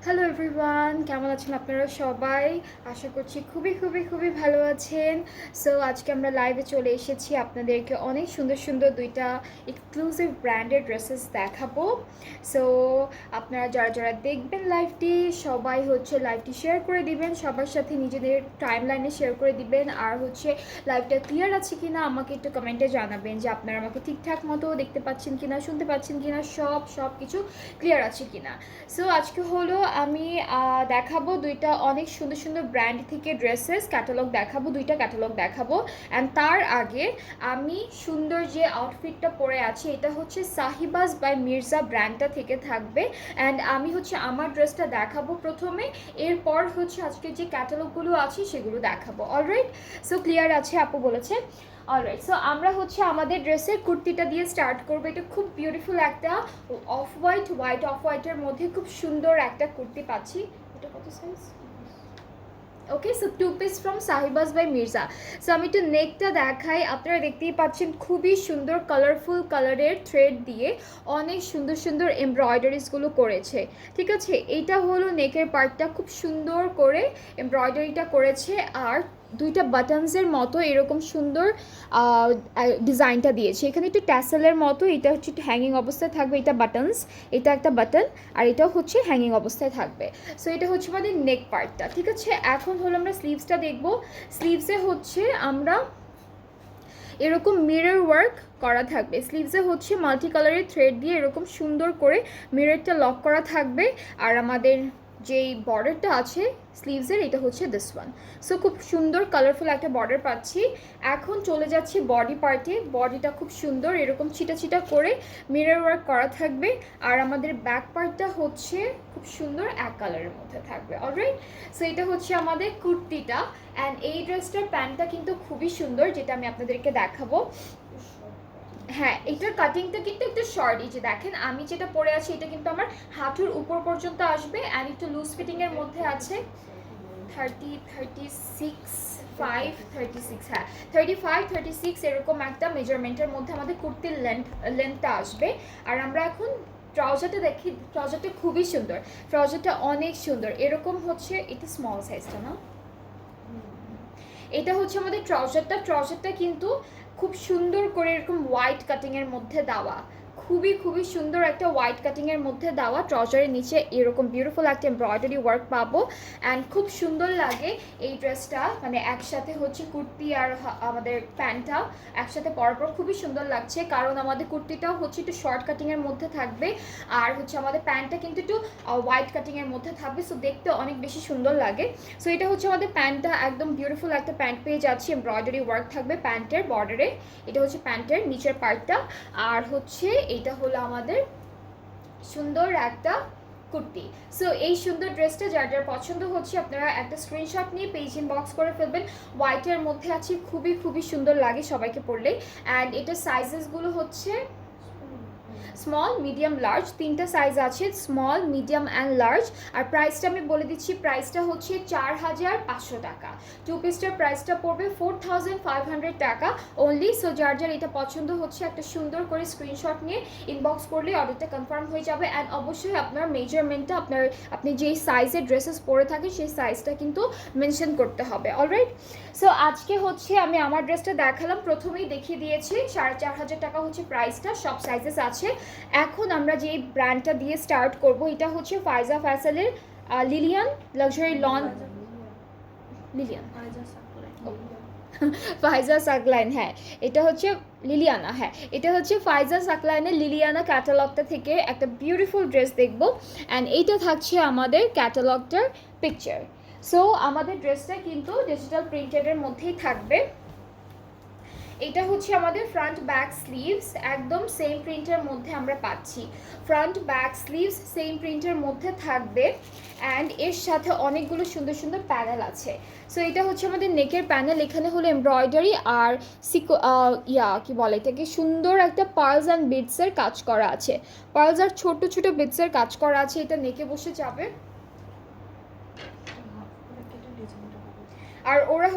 Hello everyone, কেমন আছেন আপনারা সবাই? আশা করছি খুবই খুবই খুবই ভালো আছেন। সো আজকে আমরা লাইভে চলে এসেছি আপনাদেরকে অনেক সুন্দর সুন্দর দুইটা এক্সক্লুসিভ ব্র্যান্ডেড ড্রেসেস দেখাবো। সো আপনারা যারা যারা দেখবেন লাইভটি, সবাই লাইভটি শেয়ার করে দিবেন, সবার সাথে নিজেদের টাইম লাইনে শেয়ার করে দিবেন। আর লাইভটা ক্লিয়ার আছে কিনা আমাকে একটু কমেন্টে জানাবেন যে আপনারা আমাকে ঠিকঠাক মতো দেখতে পাচ্ছেন কিনা, শুনতে পাচ্ছেন কিনা, সব কিছু ক্লিয়ার আছে কিনা। সো আজকে আমি দেখাবো দুইটা অনেক সুন্দর সুন্দর ব্র্যান্ড থেকে ড্রেসেস ক্যাটালগ দেখাবো, দুইটা ক্যাটালগ দেখাবো। অ্যান্ড তার আগে আমি সুন্দর যে আউটফিটটা পরে আছি এটা হচ্ছে সাহিবাজ বাই মির্জা ব্র্যান্ডটা থেকে থাকবে। অ্যান্ড আমি আমার ড্রেসটা দেখাবো প্রথমে, এরপর আজকে যে ক্যাটালগুলো আছে সেগুলো দেখাবো। অলরাইট, সো ক্লিয়ার আছে আপু বলেছে। অলরাইট, সো আমরা আমাদের ড্রেসের কুর্তিটা দিয়ে স্টার্ট করবো। এটা খুব বিউটিফুল একটা অফ হোয়াইটের মধ্যে খুব সুন্দর একটা কুর্তি পাচ্ছি। এটা কত size? Okay, so two piece from Sahibaz by Mirza. সো আমি একটু নেকটা দেখাই। আপনারা দেখতেই পাচ্ছেন খুবই সুন্দর কালারফুল কালারের থ্রেড দিয়ে অনেক সুন্দর সুন্দর এমব্রয়ডারিসগুলো করেছে। ঠিক আছে, এইটা হলো নেকের পার্টটা, খুব সুন্দর করে এমব্রয়ডারিটা করেছে। আর দুইটা বাটনসের মতো এরকম সুন্দর ডিজাইনটা দিয়েছে। এখানে একটু ট্যাসেলের মতো, এটা একটু হ্যাঙ্গিং অবস্থায় থাকবে। এটা বাটনস, এটা একটা বাটন, আর এটাও হ্যাঙ্গিং অবস্থায় থাকবে। সো এটা আমাদের নেক পার্টটা। ঠিক আছে, এখন আমরা স্লিভসটা দেখব। স্লিভসে আমরা এরকম মিরর ওয়ার্ক করা থাকবে। স্লিভসে মাল্টি কালারের থ্রেড দিয়ে এরকম সুন্দর করে মিররটা লক করা থাকবে। আর আমাদের যেই বর্ডারটা আছে স্লিভসের, এটা দিস ওয়ান। সো খুব সুন্দর কালারফুল একটা বর্ডার পাচ্ছি। এখন চলে যাচ্ছি বডি পার্টে। বডিটা খুব সুন্দর এরকম ছিটা ছিটা করে মিরর ওয়ার্ক করা থাকবে। আর আমাদের ব্যাক পার্টটা খুব সুন্দর এক কালারের মধ্যে থাকবে। অলরাইট, সো এটা আমাদের কুর্তিটা। অ্যান্ড এই ড্রেসটার প্যান্টটা কিন্তু খুবই সুন্দর, যেটা আমি আপনাদেরকে দেখাবো। হ্যাঁ, এটার কাটিংটা কিন্তু একটু শর্ট। এই যে দেখেন আমি যেটা পরে আছি এটা কিন্তু আমার হাঁটুর উপর পর্যন্ত আসবে। অ্যান্ড একটু লুজ ফিটিংয়ের মধ্যে আছে। 36 হ্যাঁ, 35-36 এরকম একটা মেজারমেন্টের মধ্যে আমাদের কুর্তির লেন্থটা আসবে। আর আমরা এখন ট্রাউজারটা দেখি। ট্রাউজারটা খুবই সুন্দর, ট্রাউজারটা অনেক সুন্দর। এরকম এটা স্মল সাইজটা না, এটা আমাদের ট্রাউজারটা কিন্তু খুব সুন্দর করে এরকম হোয়াইট কাটিংয়ের মধ্যে দেওয়া, খুবই খুবই সুন্দর একটা হোয়াইট কাটিংয়ের মধ্যে দেওয়া। ট্রাউজারের নিচে এরকম বিউটিফুল একটা এমব্রয়ডারি ওয়ার্ক পাবো। অ্যান্ড খুব সুন্দর লাগে এই ড্রেসটা, মানে একসাথে কুর্তি আর আমাদের প্যান্টটা একসাথে পরার পর খুবই সুন্দর লাগছে। কারণ আমাদের কুর্তিটাও একটু শর্ট কাটিংয়ের মধ্যে থাকবে, আর আমাদের প্যান্টটা কিন্তু একটু হোয়াইট কাটিংয়ের মধ্যে থাকবে। সো দেখতে অনেক বেশি সুন্দর লাগে। সো এটা আমাদের প্যান্টটা, একদম বিউটিফুল একটা প্যান্ট পেয়ে যাচ্ছি। এমব্রয়ডারি ওয়ার্ক থাকবে প্যান্টের বর্ডারে। এটা প্যান্টের নিচের পার্টটা। আর এটা হলো আমাদের সুন্দর একটা কুর্তি। সো এই সুন্দর ড্রেসটা যার যার পছন্দ আপনারা একটা স্ক্রিনশট নিয়ে পেজ ইনবক্স করে ফেলবেন। হোয়াইটের মধ্যে আছে, খুবই খুবই সুন্দর লাগে সবাইকে পরলে। অ্যান্ড এটার সাইজেসগুলো স্মল, মিডিয়াম, লার্জ, তিনটা সাইজ আছে, স্মল, মিডিয়াম অ্যান্ড লার্জ। আর প্রাইসটা আমি বলে দিচ্ছি, প্রাইসটা 4500 টাকা। টু পিসটার প্রাইসটা পড়বে 4500 টাকা অনলি। সো যার যার এটা পছন্দ একটা সুন্দর করে স্ক্রিনশট নিয়ে ইনবক্স করলে অর্ডারটা কনফার্ম হয়ে যাবে। অ্যান্ড অবশ্যই আপনার মেজারমেন্টটা, আপনি যেই সাইজের ড্রেসেস পরে থাকেন সেই সাইজটা কিন্তু মেনশন করতে হবে। অলরাইট, সো আজকে আমি আমার ড্রেসটা দেখালাম, প্রথমেই দেখিয়ে দিয়েছি। 4500 টাকা প্রাইসটা, সব সাইজেস আছে। এখন আমরা যে ব্র্যান্ডটা দিয়ে স্টার্ট করব, এটা ফাইজা ফ্যাশনের লিলিয়ান লাক্সারি লন, লিলিয়ান ফাইজা সাকলাইন, হ্যাঁ এটা লিলিয়ানা, হ্যাঁ এটা ফাইজা সাকলাইনের লিলিয়ানা ক্যাটালগটা থেকে একটা বিউটিফুল ড্রেস দেখব। অ্যান্ড এইটা থাকছে আমাদের ক্যাটালগটার পিকচার। সো আমাদের ড্রেসটা কিন্তু ডিজিটাল প্রিন্টেডের মধ্যেই থাকবে। এটা আমাদের ফ্রন্ট ব্যাক স্লিভস, একদম সেম প্রিন্টের মধ্যে আমরা পাচ্ছি। ফ্রন্ট ব্যাক স্লিভস সেম প্রিন্টের মধ্যে থাকবে। অ্যান্ড এর সাথে অনেকগুলো সুন্দর সুন্দর প্যানেল আছে। সো এটা আমাদের নেকের প্যানেল। এখানে এমব্রয়ডারি আর কি বলে এটাকে, সুন্দর একটা পার্লস অ্যান্ড বিটসের কাজ করা আছে। পার্লস আর ছোট ছোট বিটসের কাজ করা আছে। এটা নেকে বসে যাবে। আর ওরা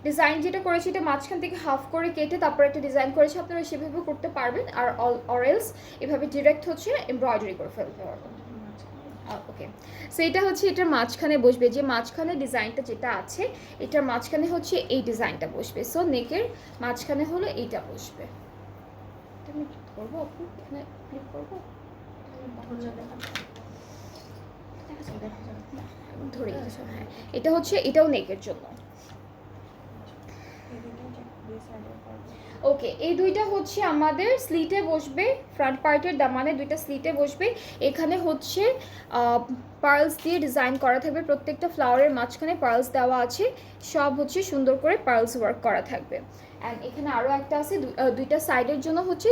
ডিজাইন যেটা করেছে, এটা মাঝখান থেকে হাফ করে কেটে তারপর একটা ডিজাইন করেছে। আপনারা সেভাবে করতে পারবেন। আর অরেলস এভাবে ডিরেক্ট এমব্রয়ডারি করে ফেলতে পারবেন। ওকে, সো এটা হচ্ছে এটার মাঝখানে বসবে, যে মাঝখানে ডিজাইনটা যেটা আছে এটার মাঝখানে হচ্ছে এই ডিজাইনটা বসবে। সো নেকের মাঝখানে হলো এইটা বসবে। এটা আমি কি করবো আপু, এখানে ক্লিক করবো, ধরে গেছে। হ্যাঁ, এটা হচ্ছে এটাও নেকের জন্য। ওকে, এই দুইটা হচ্ছে আমাদের স্লিটে বসবে, ফ্রন্ট পার্টের দামানে দুইটা স্লিটে বসবে। এখানে হচ্ছে পার্লস দিয়ে ডিজাইন করা থাকবে, প্রত্যেকটা ফ্লাওয়ারের মাঝখানে পার্লস দেওয়া আছে, সব হচ্ছে সুন্দর করে পার্লস ওয়ার্ক করা থাকবে। অ্যান্ড এখানে আরও একটা আছে, দুইটা সাইডের জন্য হচ্ছে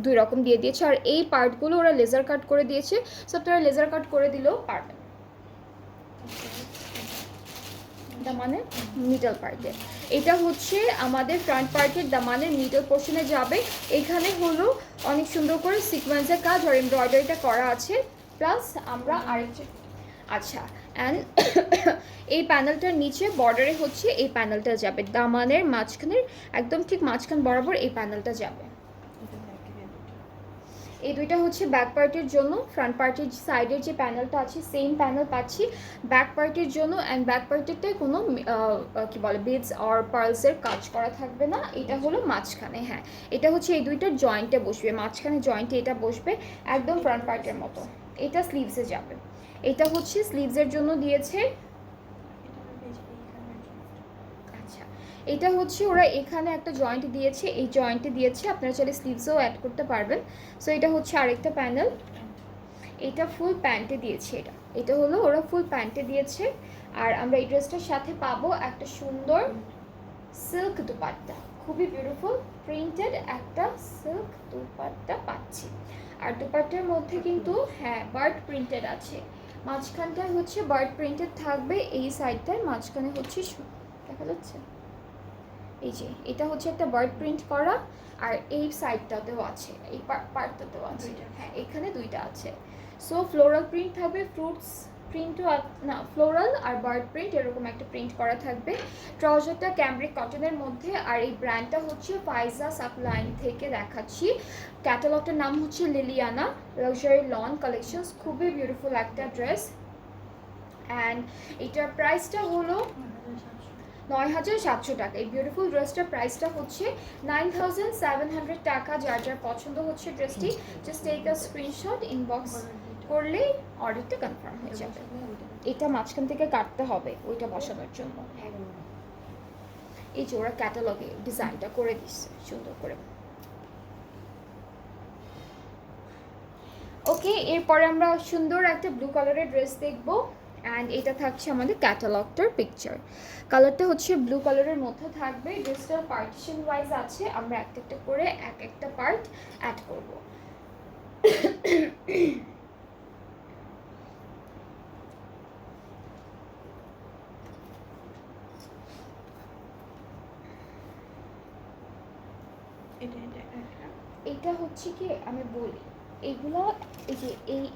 দুই রকম দিয়ে দিয়েছে। আর এই পার্টগুলো ওরা লেজার কাট করে দিয়েছে, সো আপনারা লেজার কাট করে দিলেও পারবেন। দামানের মিডল পার্টে এটা হচ্ছে আমাদের ফ্রন্ট পার্টের দামানের মিডল পোর্শনে যাবে। এখানে হলো অনেক সুন্দর করে সিকোয়েন্সের কাজ আর এমব্রয়ডারিটা করা আছে, প্লাস আমরা আরেকটা আচ্ছা। অ্যান্ড এই প্যানেলটার নিচে বর্ডারে হচ্ছে এই প্যানেলটা যাবে, দামানের মাঝখানের একদম ঠিক মাঝখান বরাবর এই প্যানেলটা যাবে। এই দুইটা হচ্ছে ব্যাক পার্টের জন্য, ফ্রন্ট পার্টের সাইডের যে প্যানেলটা আছে সেম প্যানেল পাচ্ছি ব্যাক পার্টের জন্য। অ্যান্ড ব্যাক পার্টেরটায় কোনো কি বলে বিডস আর পার্লসের কাজ করা থাকবে না, এটা হলো মাঝখানে। হ্যাঁ, এটা হচ্ছে এই দুইটার জয়েন্টে বসবে, মাঝখানে জয়েন্টে এটা বসবে একদম ফ্রন্ট পার্টের মতো। এটা স্লিভসে যাবে, এটা হচ্ছে স্লিভসের জন্য দিয়েছে। এটা হচ্ছে ওরা এখানে একটা জয়েন্ট দিয়েছে, এই জয়েন্টে দিয়েছে, আপনারা চাইলে স্লিভসও অ্যাড করতে পারবেন। সো এটা হচ্ছে আরেকটা প্যানেল, এটা ফুল প্যান্টে দিয়েছে। এটা হলো ওরা ফুল প্যান্টে দিয়েছে। আর আমরা এই ড্রেসটার সাথে পাবো একটা সুন্দর সিল্ক দুপাট্টা, খুবই বিউটিফুল প্রিন্টেড একটা সিল্ক দুপাট্টা পাচ্ছি। আর দুপাট্টার মধ্যে কিন্তু হ্যাঁ বার্ড প্রিন্টেড আছে, মাঝখানটায় হচ্ছে বার্ড প্রিন্টেড থাকবে, এই সাইডটায় মাঝখানে হচ্ছে দেখা যাচ্ছে এই যে এটা হচ্ছে একটা বার্ড প্রিন্ট করা, আর এই সাইডটাতেও আছে, এই পার্টটাতেও আছে। হ্যাঁ, এখানে দুইটা আছে। সো ফ্লোরাল প্রিন্ট থাকবে, ফ্রুটস প্রিন্টও না, ফ্লোরাল আর বার্ড প্রিন্ট এরকম একটা প্রিন্ট করা থাকবে। ট্রাউজারটা ক্যামব্রিক কটনের মধ্যে, আর এই ব্র্যান্ডটা হচ্ছে ফাইজা সাপ্লাইন থেকে দেখাচ্ছি। ক্যাটালগটার নাম হচ্ছে লিলিয়ানা লাক্সারি লন কালেকশনস, খুবই বিউটিফুল একটা ড্রেস। অ্যান্ড এটার প্রাইসটা হলো ৯,৭০০ টাকা। এই বিউটিফুল ড্রেসটার প্রাইসটা হচ্ছে 9,700 টাকা। যার যার পছন্দ হচ্ছে ড্রেসটি, just take a screenshot, inbox করলেই অর্ডারটা কনফার্ম হয়ে যাবে। এটা মাঝখান থেকে কাটতে হবে ওইটা বসানোর জন্য। এই যে ওরা ক্যাটালগে ডিজাইনটা করে দিচ্ছে সুন্দর করে। ওকে, এরপরে আমরা সুন্দর একটা ব্লু কালারের ড্রেস দেখবো। অ্যান্ড এটা থাকছে আমাদের ক্যাটালগটার পিকচার, কালারটা হচ্ছে ব্লু কালারের মধ্যে থাকবে। ড্রেসটার পার্টিশন ওয়াইজ আছে, আমরা একটা একটা করে এক একটা পার্ট অ্যাড করব। এটা হচ্ছে কি আমি বলি, এইগুলো এই যে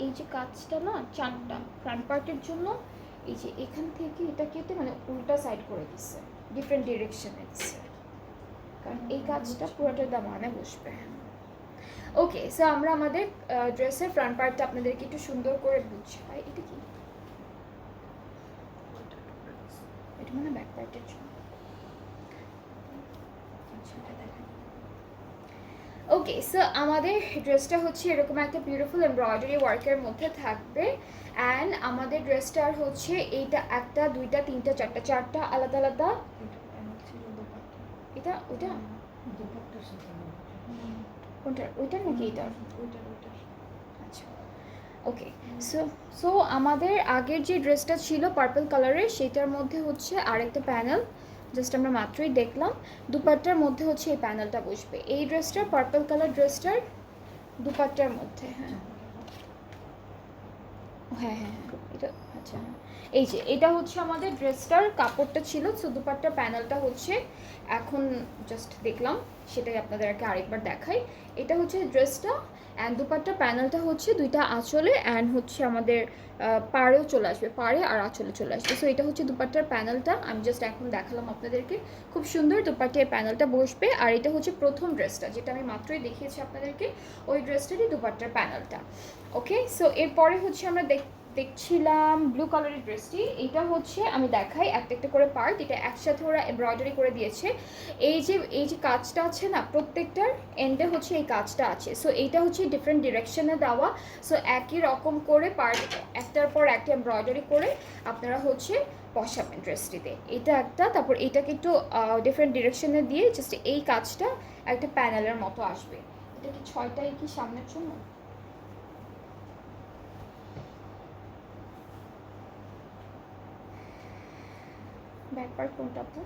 এই যে কাজটা না, চারটা ফ্রন্ট পার্টের জন্য এই যে এখান থেকে এটা কেটে মানে উল্টা সাইড করে দিচ্ছে, ডিফারেন্ট ডিরেকশনে দিচ্ছে, কারণ এই কাজটা পুরোটা দামানে বসবে। ওকে, সো আমরা আমাদের ড্রেসের ফ্রন্ট পার্টটা আপনাদেরকে একটু সুন্দর করে বুঝাই। এটা কি, এটা মানে ব্যাক পার্টের জন্য। ওকে, সো আমাদের ড্রেসটা হচ্ছে এরকম একটা বিউটিফুল এমব্রয়ডারি ওয়ার্কের মধ্যে থাকবে। অ্যান্ড আমাদের ড্রেসটার হচ্ছে এইটা একটা দুইটা তিনটা চারটা আলাদা আলাদা। এটা ওটা কোনটা, ওইটার নাকি এইটার? আচ্ছা, ওকে। সো আমাদের আগের যে ড্রেসটা ছিল পার্পল কালারের, সেটার মধ্যে হচ্ছে আরেকটা প্যানেল জাস্ট আমরা মাত্রই দেখলাম, দুপাট্টার মধ্যে হচ্ছে এই প্যানেলটা বসবে। এই ড্রেসটার পার্পল কালার ড্রেসটার দুপাট্টার মধ্যে। হ্যাঁ হ্যাঁ হ্যাঁ হ্যাঁ, এটা আচ্ছা। এই যে এটা হচ্ছে আমাদের ড্রেসটার কাপড়টা ছিল, সো দুপাট্টার প্যানেলটা হচ্ছে এখন জাস্ট দেখলাম, সেটাই আপনাদেরকে আরেকবার দেখাই। এটা হচ্ছে ড্রেসটা, অ্যান্ড দুপাট্টার প্যানেলটা হচ্ছে দুইটা আঁচলে, অ্যান্ড হচ্ছে আমাদের পাড়েও চলে আসবে, পাড়ে আর আঁচলে চলে আসবে। সো এটা হচ্ছে দুপাট্টার প্যানেলটা, আমি জাস্ট এখন দেখালাম আপনাদেরকে, খুব সুন্দর দুপাট্টার প্যানেলটা বসবে। আর এটা হচ্ছে প্রথম ড্রেসটা যেটা আমি মাত্রই দেখিয়েছি আপনাদেরকে, ওই ড্রেসটারই দুপাট্টার প্যানেলটা। ওকে, সো এরপরে হচ্ছে আমরা দেখছিলাম ব্লু কালারের ড্রেসটি। এটা হচ্ছে আমি দেখাই একটা একটা করে পার্ট, এটা একসাথে ওরা এমব্রয়ডারি করে দিয়েছে। এই যে কাজটা আছে না, প্রত্যেকটার এন্ডে হচ্ছে এই কাজটা আছে। সো এইটা হচ্ছে ডিফারেন্ট ডিরেকশনে দেওয়া। সো একই রকম করে পার্ট একটার পর একটা এমব্রয়ডারি করে আপনারা হচ্ছে বসাবেন ড্রেসটিতে। এটা একটা, তারপর এটাকে একটু ডিফারেন্ট ডিরেকশনে দিয়ে জাস্ট এই কাজটা একটা প্যানেলের মতো আসবে। এটা কি 6টাই কি সামনের জন্য? ব্যাক পার্ট কোনটা আপু?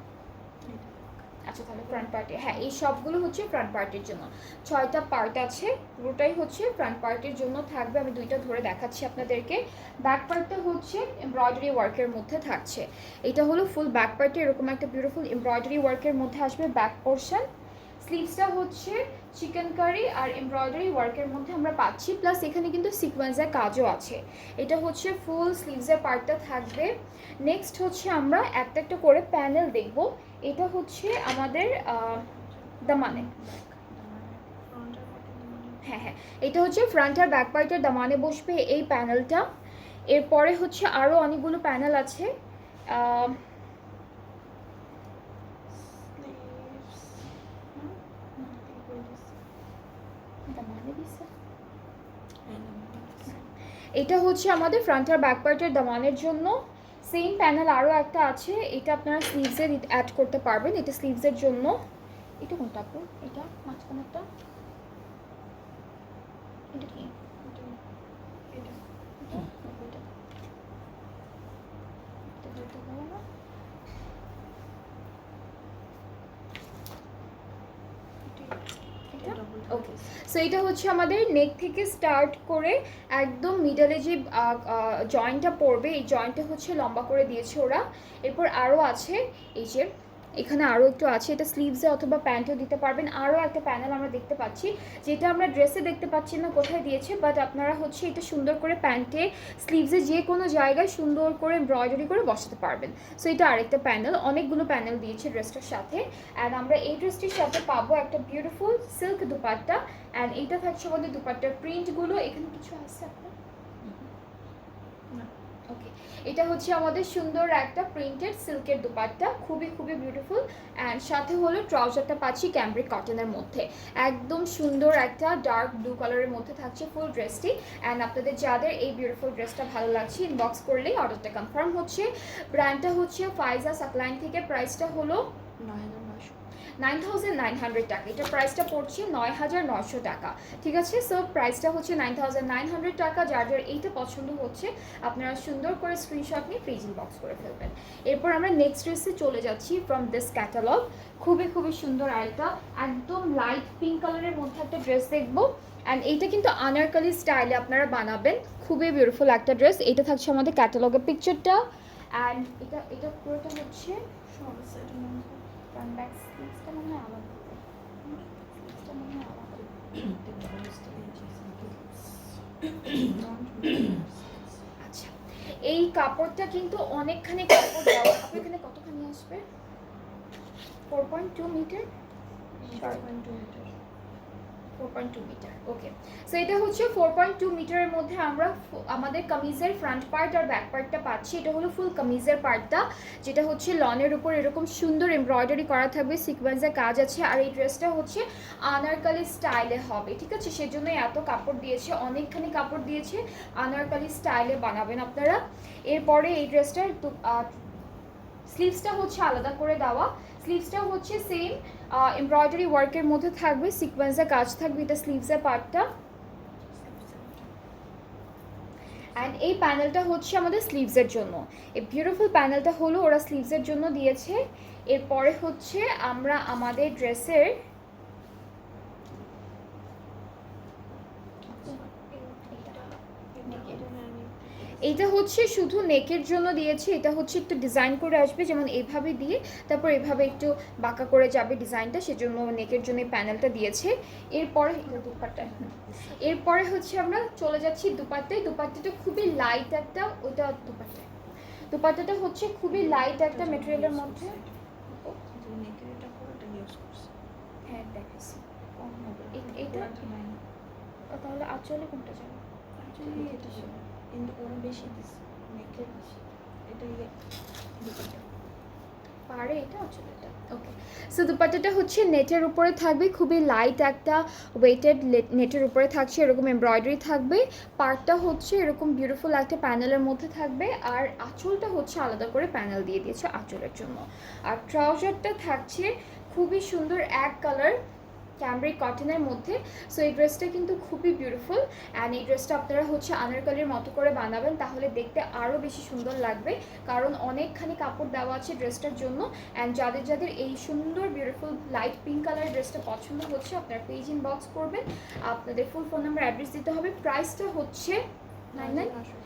আচ্ছা তাহলে ফ্রন্ট পার্টে, হ্যাঁ এই সবগুলো হচ্ছে ফ্রন্ট পার্টের জন্য। 6টা পার্ট আছে, পুরোটাই হচ্ছে ফ্রন্ট পার্টের জন্য থাকবে। আমি দুইটা ধরে দেখাচ্ছি আপনাদেরকে। ব্যাক পার্টটা হচ্ছে এমব্রয়ডারি ওয়ার্কের মধ্যে থাকছে। এটা হলো ফুল ব্যাক পার্টে, এরকম একটা বিউটিফুল এমব্রয়ডারি ওয়ার্কের মধ্যে আসবে ব্যাক পোর্শন। স্লিভসটা হচ্ছে চিকেন কারি আর এমব্রয়ডারি ওয়ার্কের মধ্যে আমরা পাচ্ছি, প্লাস এখানে কিন্তু সিকোয়েন্সের কাজও আছে। এটা হচ্ছে ফুল স্লিভসের পার্টটা থাকবে। নেক্সট হচ্ছে আমরা একটা একটা করে প্যানেল দেখব। এটা হচ্ছে আমাদের দামানে, হ্যাঁ হ্যাঁ এটা হচ্ছে ফ্রন্ট আর ব্যাক পার্টের দামানে বসবে এই প্যানেলটা। এরপরে হচ্ছে আরও অনেকগুলো প্যানেল আছে। এটা হচ্ছে আমাদের ফ্রন্ট আর ব্যাক পার্টের দামানের জন্য। সেম প্যানেল আরও একটা আছে, এটা আপনারা স্লিভসে অ্যাড করতে পারবেন। এটা স্লিভসের জন্য। এটা কোনটা আপু? এটা মাঝখানেরটা, এটা কি? ওকে, সো এটা হচ্ছে আমাদের নেক থেকে স্টার্ট করে একদম মিডলে যে জয়েন্টটা পড়বে, এই জয়েন্টটা হচ্ছে লম্বা করে দিয়েছে ওরা। এরপর আরও আছে এই যে এখানে আরও একটু আছে, এটা স্লিভসে অথবা প্যান্টেও দিতে পারবেন। আরও একটা প্যানেল আমরা দেখতে পাচ্ছি, যেটা আমরা ড্রেসে দেখতে পাচ্ছি না কোথায় দিয়েছে, বাট আপনারা হচ্ছে এটা সুন্দর করে প্যান্টে স্লিভসে যে কোনো জায়গায় সুন্দর করে এমব্রয়ডারি করে বসাতে পারবেন। সো এটা আরেকটা প্যানেল, অনেকগুলো প্যানেল দিয়েছে ড্রেসটার সাথে। অ্যান্ড আমরা এই ড্রেসটির সাথে পাবো একটা বিউটিফুল সিল্ক দুপাট্টা। অ্যান্ড এইটা থাকছে আমাদের দুপাট্টার প্রিন্টগুলো। এখানে কিছু আছে আপনার? ওকে, এটা হচ্ছে আমাদের সুন্দর একটা প্রিন্টেড সিল্কের দুপাট্টা, খুবই খুবই বিউটিফুল। অ্যান্ড সাথে হলো ট্রাউজারটা পাচ্ছি ক্যামব্রিক কটনের মধ্যে, একদম সুন্দর একটা ডার্ক ব্লু কালারের মধ্যে থাকছে ফুল ড্রেসটি। অ্যান্ড আপনাদের যাদের এই বিউটিফুল ড্রেসটা ভালো লাগছে ইনবক্স করলেই অর্ডারটা কনফার্ম হচ্ছে। ব্র্যান্ডটা হচ্ছে ফাইজা সাকলাইন থেকে, প্রাইসটা হলো 9,900 টাকা। এটার প্রাইসটা পড়ছে 9,900 টাকা, ঠিক আছে। সো প্রাইসটা হচ্ছে 9,900 টাকা। যার যার এইটা পছন্দ হচ্ছে আপনারা সুন্দর করে স্ক্রিনশট নিয়ে পেজ ইনবক্স করে ফেলবেন। এরপর আমরা নেক্সট ড্রেসে চলে যাচ্ছি ফ্রম দিস ক্যাটালগ। খুবই খুবই সুন্দর আরেকটা একদম লাইট পিঙ্ক কালারের মধ্যে একটা ড্রেস দেখবো। অ্যান্ড এইটা কিন্তু আনারকলি স্টাইলে আপনারা বানাবেন, খুবই বিউটিফুল একটা ড্রেস। এটা থাকছে আমাদের ক্যাটালগের পিকচারটা। অ্যান্ড এটা পুরোটা হচ্ছে ফ্রন্ট ব্যাক স্লিভসটা মনে হয় আলাদা, স্লিভসটা মনে হয় আলাদা। আচ্ছা, এই কাপড়টা কিন্তু অনেকখানি কাপড় দেওয়া। আপনার এখানে কতখানি আসবে? 4.2 মিটার, 4.2 মিটার। ওকে, সো এটা হচ্ছে 4.2 মিটারের মধ্যে আমরা আমাদের কামিজের ফ্রন্ট পার্ট আর ব্যাক পার্টটা পাচ্ছি। এটা হলো ফুল কামিজের পার্টটা, যেটা হচ্ছে লনের উপর এরকম সুন্দর এমব্রয়ডারি করা থাকবে, সিকোয়েন্সের কাজ আছে। আর এই ড্রেসটা হচ্ছে আনারকলি স্টাইলে হবে, ঠিক আছে। সেজন্যই এত কাপড় দিয়েছে, অনেকখানি কাপড় দিয়েছে, আনারকলি স্টাইলে বানাবেন আপনারা। এরপরে এই ড্রেসটার স্লিভসটা হচ্ছে আলাদা করে দেওয়া। স্লিভসটা হচ্ছে সেম এমব্রয়ডারি ওয়ার্কের মধ্যে থাকবে, সিকোয়েন্সের কাজ থাকবে, এটা স্লিভসের পার্টটা। অ্যান্ড এই প্যানেলটা হচ্ছে আমাদের স্লিভসের জন্য। এই বিউটিফুল প্যানেলটা হলো ওরা স্লিভসের জন্য দিয়েছে। এরপরে হচ্ছে আমরা আমাদের ড্রেসের এইটা হচ্ছে শুধু নেকের জন্য দিয়েছে। এটা হচ্ছে একটু ডিজাইন করে আসবে, যেমন এইভাবে দিয়ে তারপর এভাবে একটু বাঁকা করে যাবে ডিজাইনটা, সেজন্য নেকের জন্য এই প্যানেলটা দিয়েছে। এরপরে দুপাট্টায়, এরপরে হচ্ছে আমরা চলে যাচ্ছি দুপাট্টায়। দুপাট্টাটা খুবই লাইট একটা, ওটা দুপাট্টাটা হচ্ছে খুবই লাইট একটা মেটেরিয়ালের মধ্যে। হ্যাঁ দেখেছি, এটা তাহলে আঁচলে কোনটা যাবে? কিন্তু ওরা বেশি দিচ্ছে, নেকের বেশি। এটাই দুপাট্টা। পারে এটা আসলে এটা ওকে। সো দুপাট্টাটা হচ্ছে নেটের উপরে থাকবে, খুবই লাইট একটা ওয়েটেড নেটের উপরে থাকছে, এরকম এমব্রয়ডারি থাকবে। পার্টটা হচ্ছে এরকম বিউটিফুল একটা প্যানেলের মধ্যে থাকবে, আর আঁচলটা হচ্ছে আলাদা করে প্যানেল দিয়ে দিয়েছে আঁচলের জন্য। আর ট্রাউজারটা থাকছে খুবই সুন্দর এক কালার ক্যামব্রিক কটনের মধ্যে। সো এই ড্রেসটা কিন্তু খুবই বিউটিফুল, অ্যান্ড এই ড্রেসটা আপনারা হচ্ছে আনারকলির মতো করে বানাবেন, তাহলে দেখতে আরও বেশি সুন্দর লাগবে, কারণ অনেকখানি কাপড় দেওয়া আছে ড্রেসটার জন্য। অ্যান্ড যাদের যাদের এই সুন্দর বিউটিফুল লাইট পিঙ্ক কালারের ড্রেসটা পছন্দ হচ্ছে, আপনারা পেজ ইনবক্স করবেন, আপনাদের ফুল ফোন নাম্বার অ্যাড্রেস দিতে হবে। প্রাইসটা হচ্ছে 99,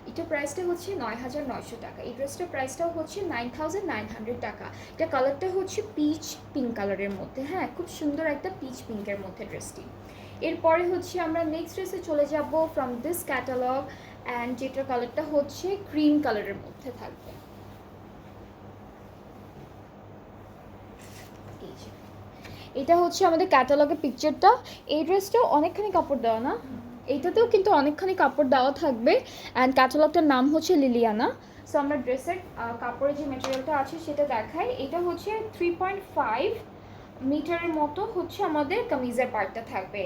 এটা প্রাইসটা হচ্ছে ৯,৯০০ টাকা। এই ড্রেসটার প্রাইসটাও হচ্ছে 9,900 টাকা। এটা কালারটা হচ্ছে পিচ পিঙ্ক কালারের মধ্যে, হ্যাঁ খুব সুন্দর একটা পিচ পিঙ্কের মধ্যে ড্রেসটি। এরপরে হচ্ছে আমরা নেক্সট ড্রেসে চলে যাব ফ্রম দিস ক্যাটালগ, অ্যান্ড যেটার কালারটা হচ্ছে ক্রিম কালারের মধ্যে থাকবে। এটা হচ্ছে আমাদের ক্যাটালগের পিকচারটা। এই ড্রেসটাও অনেকখানি কাপড় দেওয়া না, এইটাতেও কিন্তু অনেকখানি কাপড় দেওয়া থাকবে, অ্যান্ড ক্যাটালগটার নাম হচ্ছে লিলিয়ানা। সো আমরা ড্রেসের কাপড়ের যে মেটেরিয়ালটা আছে সেটা দেখাই। এটা হচ্ছে 3.5 মিটারের মতো হচ্ছে আমাদের কামিজের পার্টটা থাকবে,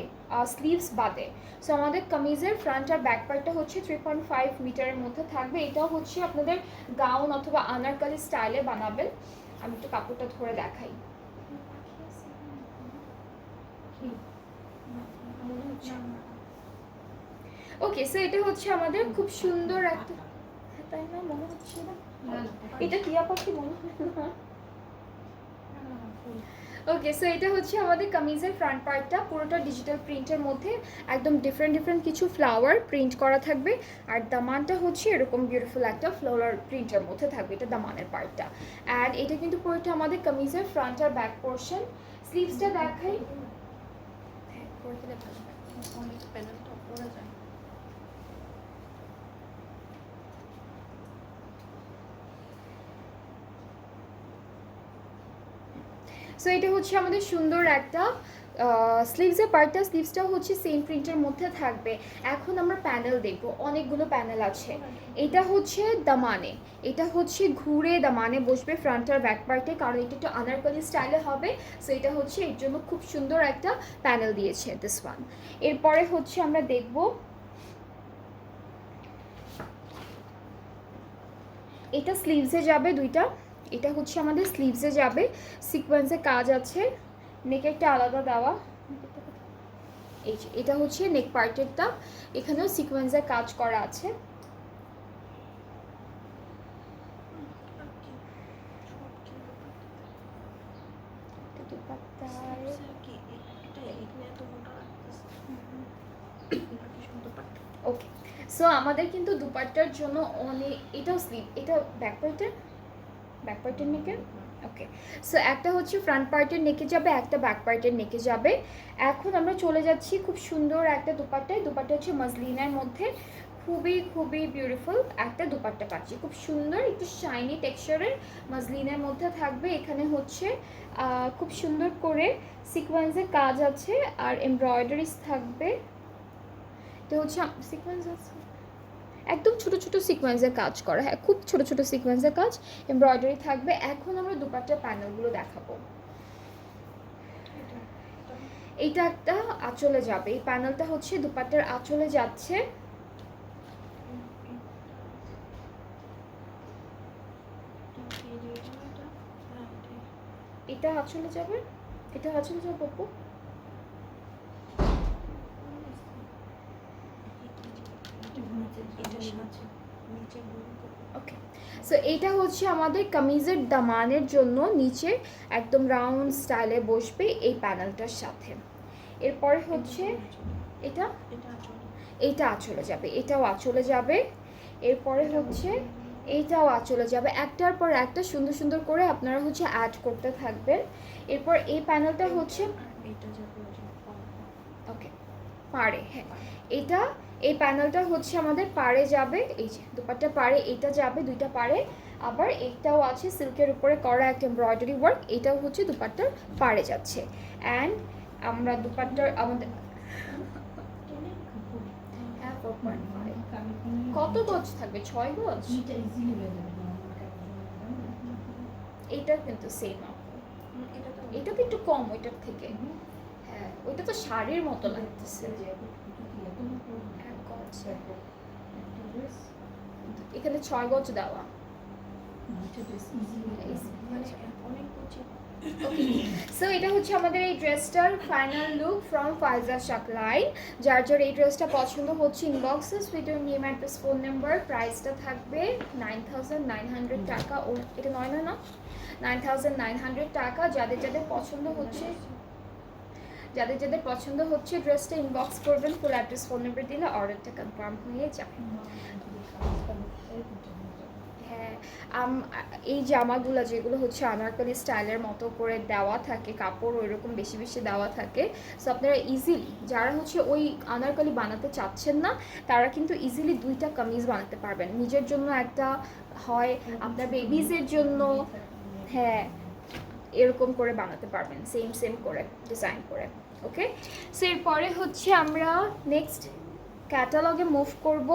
স্লিভস বাদে। সো আমাদের কামিজের ফ্রন্ট আর ব্যাক পার্টটা হচ্ছে 3.5 মিটারের মধ্যে থাকবে। এটাও হচ্ছে আপনাদের গাউন অথবা আনারকলি স্টাইলে বানাবেন। আমি একটু কাপড়টা ধরে দেখাই। ওকে, সো এটা হচ্ছে আমাদের খুব সুন্দর একটা, তাই না মনে হচ্ছে না এটা টিয়া পাখি মনে হয় না। ওকে, সো এটা হচ্ছে আমাদের কামিজের ফ্রন্ট পার্টটা, পুরোটা ডিজিটাল প্রিন্টের মধ্যে একদম ডিফারেন্ট ডিফারেন্ট কিছু ফ্লাওয়ার প্রিন্ট করা থাকবে। আর দামানটা হচ্ছে এরকম বিউটিফুল একটা ফ্লোরাল প্রিন্টের মধ্যে থাকবে, এটা দামানের পার্টটা। অ্যান্ড এটা কিন্তু পুরোটা আমাদের কামিজের ফ্রন্ট আর ব্যাক পোর্শন। স্লিভসটা দেখাই, হ্যাঁ করে দিলে ভালো হয়। অনেক প্যানেলটা পড়ে যায়। সো এটা হচ্ছে আমাদের সুন্দর একটা স্লিভসের পার্টটা, স্লিভসটাও হচ্ছে সেম প্রিন্টের মধ্যে থাকবে। এখন আমরা প্যানেল দেখব, অনেকগুলো প্যানেল আছে। এটা হচ্ছে দামানে, এটা হচ্ছে ঘুরে দামানে বসবে ফ্রন্ট আর ব্যাক পার্টে, কারণ এটা একটু আনারকলি স্টাইলে হবে। সো এটা হচ্ছে এর জন্য খুব সুন্দর একটা প্যানেল দিয়েছে দিস ওয়ান। এরপরে হচ্ছে আমরা দেখব এটা স্লিভসে যাবে দুইটা, এটা হচ্ছে আমাদের স্লিভসে যাবে, সিকোয়েন্সে কাজ আছে, নেকেরটা আলাদা দেওয়া। এই যে এটা হচ্ছে নেক পার্টেরটা, এখানেও সিকোয়েন্সের কাজ করা আছে। ওকে, সো আমাদের কিন্তু দুপাট্টার জন্য অনেক, এটাও স্লিভ, এটা ব্যাক পার্টের নেকের। ওকে, সো একটা হচ্ছে ফ্রন্ট পার্টের নেকে যাবে, একটা ব্যাক পার্টের নেকে যাবে। এখন আমরা চলে যাচ্ছি খুব সুন্দর একটা দুপাট্টায়। দুপাট্টা হচ্ছে মসলিনের মধ্যে, খুবই খুবই বিউটিফুল একটা দুপাট্টা পাচ্ছি, খুব সুন্দর একটু শাইনি টেক্সচারের মসলিনের মধ্যে থাকবে। এখানে হচ্ছে খুব সুন্দর করে সিকোয়েন্সের কাজ আছে আর এমব্রয়ডারিজ থাকবে। তো হচ্ছে সিকোয়েন্স আছে একদম ছোট ছোট সিকোয়েন্সের কাজ করা, হ্যাঁ খুব ছোট ছোট সিকোয়েন্সের কাজ, এমব্রয়ডারি থাকবে। এখন আমরা দুপাট্টার প্যানেলগুলো দেখাবো। এইটা একটা আঁচলে যাবে, এই প্যানেলটা হচ্ছে দুপাট্টার আঁচলে যাচ্ছে। এটা আঁচলে যাবে, এটা আঁচলে যাবে আপু। ওকে, সো এইটা হচ্ছে আমাদের কামিজের দামানের জন্য নিচে একদম রাউন্ড স্টাইলে বসবে এই প্যানেলটার সাথে। এরপরে হচ্ছে এটা, এইটা আঁচলে যাবে, এটাও আঁচলে যাবে। এরপরে হচ্ছে এইটাও আঁচলে যাবে, একটার পর একটা সুন্দর সুন্দর করে আপনারা হচ্ছে অ্যাড করতে থাকবেন। এরপর এই প্যানেলটা হচ্ছে ওকে পাড়ে, হ্যাঁ এটা এই প্যানেলটা হচ্ছে আমাদের পাড়ে যাবে, এই যে দুপাট্টা পাড়ে এটা যাবে, দুইটা পাড়ে। আবার এইটাও আছে সিল্কের উপরে করা একটা এমব্রয়ডারি ওয়ার্ক, এটাও হচ্ছে দুপাট্টার পাড়ে যাচ্ছে। অ্যান্ড আমরা দুপাট্টার আমাদের হ্যাঁ 4.5 কত গজ থাকবে? 6 গজ? এটা ইজিলি হয়ে যাবে না এটা কিন্তু সেম এটা তো এটা তো একটু কম ওইটার থেকে। হ্যাঁ ওইটা তো শাড়ির মতো লাগতেছে। এক গজ এখানে 6 গজ দেওয়া। মানে অনেক কুচি। সো এটা হচ্ছে আমাদের এই ড্রেসটার ফাইনাল লুক ফ্রম ফাইজা শাকলাই। যার যার এই ড্রেসটা পছন্দ হচ্ছে ইনবক্সে sweet your name address phone number. প্রাইসটা থাকবে 9,900 টাকা। ও এটা 9 না 9,900 টাকা। যাদের যাদের পছন্দ হচ্ছে ড্রেসটা ইনবক্স করবেন, ফুল অ্যাড্রেস ফোন নাম্বার দিলে অর্ডারটা কনফার্ম হয়ে যাবে। হ্যাঁ এই জামাগুলো যেগুলো হচ্ছে আনারকলি স্টাইলের মতো করে দেওয়া থাকে, কাপড় ওইরকম বেশি বেশি দেওয়া থাকে। সো আপনারা ইজিলি যারা হচ্ছে ওই আনারকলি বানাতে চাচ্ছেন না তারা কিন্তু ইজিলি 2টা কামিজ বানাতে পারবেন। নিজের জন্য একটা, হয় আপনার বেবিজের জন্য, হ্যাঁ এরকম করে বানাতে পারবেন সেম সেম করে ডিজাইন করে। ওকে, সো এরপরে হচ্ছে আমরা নেক্সট ক্যাটালগে মুভ করব।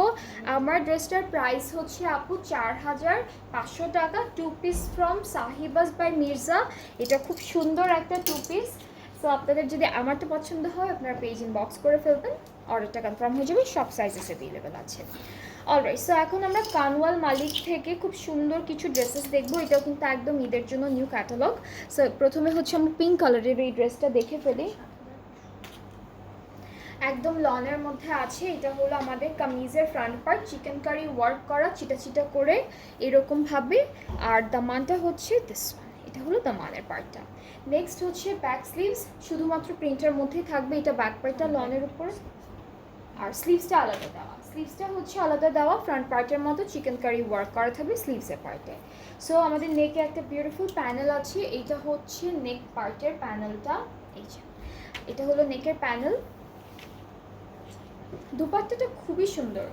আমার ড্রেসটার প্রাইস হচ্ছে আপু 4,500 টাকা। 2 পিস ফ্রম সাহিবাস বাই মির্জা। এটা খুব সুন্দর একটা 2 পিস। সো আপনাদের যদি আমারটা পছন্দ হয় আপনারা পেজ ইনবক্স করে ফেলবেন, অর্ডারটা কনফার্ম হয়ে যাবে। সব সাইজেস অ্যাভেলেবেল আছে। অলরাইট, সো এখন আমরা কানওয়াল মালিক থেকে খুব সুন্দর কিছু ড্রেসেস দেখবো। এটাও কিন্তু একদম ঈদের জন্য নিউ ক্যাটালগ। সো প্রথমে হচ্ছে আমরা পিঙ্ক কালারের এই ড্রেসটা দেখে ফেলি। একদম লনের মধ্যে আছে। এটা হলো আমাদের কামিজের front part, chikankari work করা চিটা চিটা করে এরকম ভাবে। আর দামানটা হচ্ছে দিস ওয়ান, এটা হলো দামানের পার্টটা। নেক্সট হচ্ছে ব্যাক স্লিভস, শুধুমাত্র প্রিন্টের মধ্যেই থাকবে। এটা ব্যাক পার্টটা লনের উপর, আর স্লিভসটা আলাদা দেওয়া। স্লিভসটা হচ্ছে আলাদা দেওয়া, ফ্রন্ট পার্টের মতো চিকেন কারি ওয়ার্ক করা থাকবে স্লিভসের পার্টে। সো আমাদের নেকে একটা বিউটিফুল প্যানেল আছে। এইটা হচ্ছে নেক পার্টের প্যানেলটা। এই যে এটা হলো নেকের প্যানেল। দুপাট্টাটা খুবই সুন্দর।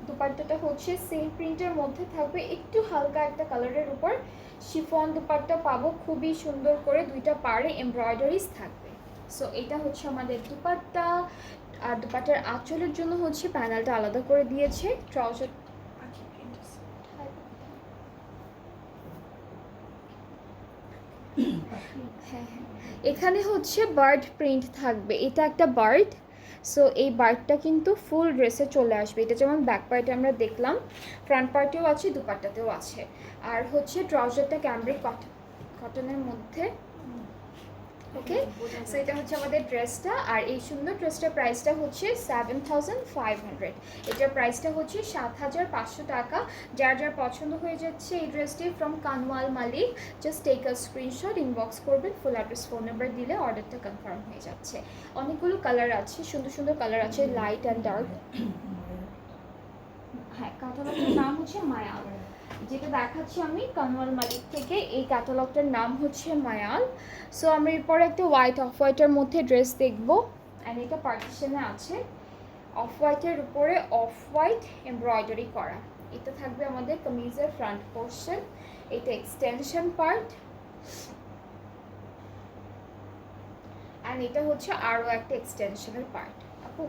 দুপাট্টাটা হচ্ছে সেম প্রিন্টের মধ্যে থাকবে, একটু হালকা একটা কালারের উপর শিফন দুপাট্টা পাবো খুবই সুন্দর করে। 2টা পাড়ে এমব্রয়ডারিজ থাকবে। সো এটা হচ্ছে আমাদের দুপাট্টা। আর দুপাট্টার আঁচলের জন্য হচ্ছে প্যানেলটা আলাদা করে দিয়েছে। ট্রাউজার আচ্ছা প্রিন্ট আছে। হ্যাঁ হ্যাঁ, এখানে হচ্ছে বার্ড প্রিন্ট থাকবে। এটা একটা বার্ড। সো এই বার্ডটা কিন্তু ফুল ড্রেসে চলে আসবে। এটা যেমন ব্যাক পার্টে আমরা দেখলাম, ফ্রন্ট পার্টেও আছে, দুপাট্টাতেও আছে। আর হচ্ছে ট্রাউজারটা ক্যামব্রিক কটনের মধ্যে। ওকে, সো এটা হচ্ছে আমাদের ড্রেসটা। আর এই সুন্দর ড্রেসটার প্রাইসটা হচ্ছে 7,500। এটার প্রাইসটা হচ্ছে 7,500 টাকা। যার যার পছন্দ হয়ে যাচ্ছে এই ড্রেসটি from Kanwal Malik, just take a screenshot, inbox করবেন, ফুল অ্যাড্রেস ফোন নাম্বার দিলে অর্ডারটা কনফার্ম হয়ে যাচ্ছে। অনেকগুলো কালার আছে, সুন্দর সুন্দর কালার আছে, লাইট অ্যান্ড ডার্ক। হ্যাঁ, ক্যাটালগের নাম হচ্ছে মায়াল। যেটা দেখাচ্ছি আমি কানওয়াল মালিক থেকে, এই ক্যাটালগটার নাম হচ্ছে মায়াল। সো আমরা এরপরে একটা হোয়াইট অফ হোয়াইটের মধ্যে ড্রেস দেখবো। অ্যান্ড এটা পার্টিশনে আছে, অফ হোয়াইটের উপরে অফ হোয়াইট এমব্রয়ডারি করা। এটা থাকবে আমাদের কামিজের ফ্রন্ট পোর্শন। এটা এক্সটেনশন পার্ট। অ্যান্ড এটা হচ্ছে আরও একটা এক্সটেনশনের পার্ট। আপু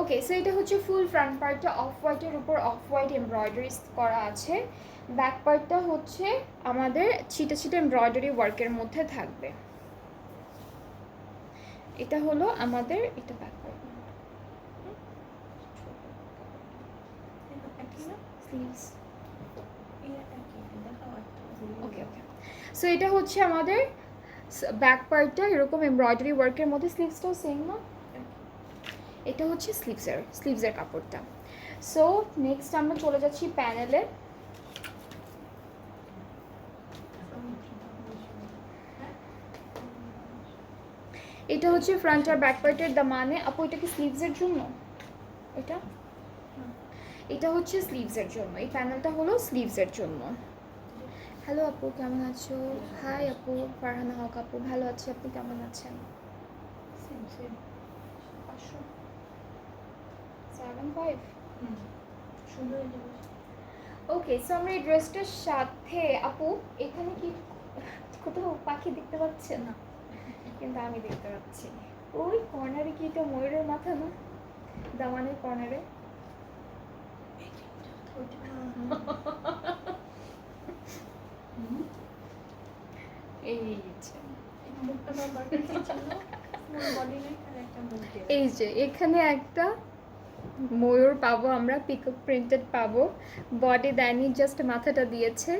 ওকে, সো এটা হচ্ছে ফুল ফ্রন্ট পার্টটা অফ হোয়াইটের উপর অফ হোয়াইট এমব্রয়ডারি করা আছে। ব্যাক পার্টটা হচ্ছে আমাদের ছিটে ছিটে এমব্রয়ডারি ওয়ার্কের মধ্যে থাকবে। এটা হলো আমাদের এটা ব্যাক পার্ট। স্লিভস ওকে ওকে। সো এটা হচ্ছে আমাদের ব্যাক পার্টটা এরকম এমব্রয়ডারি ওয়ার্কের মধ্যে, স্লিভসটাও সেম না। এটা হচ্ছে স্লিভসের কাপড়টা। সো নেক্সট আমরা চলে যাচ্ছি প্যানেলে। এটা হচ্ছে ফ্রন্ট আর ব্যাক পার্টের দামানে। আপু এটা কি স্লিভসের জন্য? এটা হচ্ছে স্লিভসের জন্য, এই প্যানেলটা হলো স্লিভসের জন্য। হ্যালো আপু, কেমন আছো? হাই আপু, ফারহানা হক আপু, ভালো আছি, আপনি কেমন আছেন? 7,500। ওকে, সো আমরা এই ড্রেসটার সাথে আপু এখানে কি কোথাও পাখি দেখতে পাচ্ছেন না? কিন্তু আমি দেখতে পাচ্ছি ওই কর্নারে কি এটা ময়ূরের মাথা না, দামানের কর্নারে। এই যে মুখটা বারবার কি ছিল ফুল বডি নেক আর একটা মুখ দিয়ে এই যে এখানে একটা ময়ূর পাবো আমরা, পিকক প্রিন্টেড পাবো, বডি দেয়নি, জাস্ট মাথাটা দিয়েছে।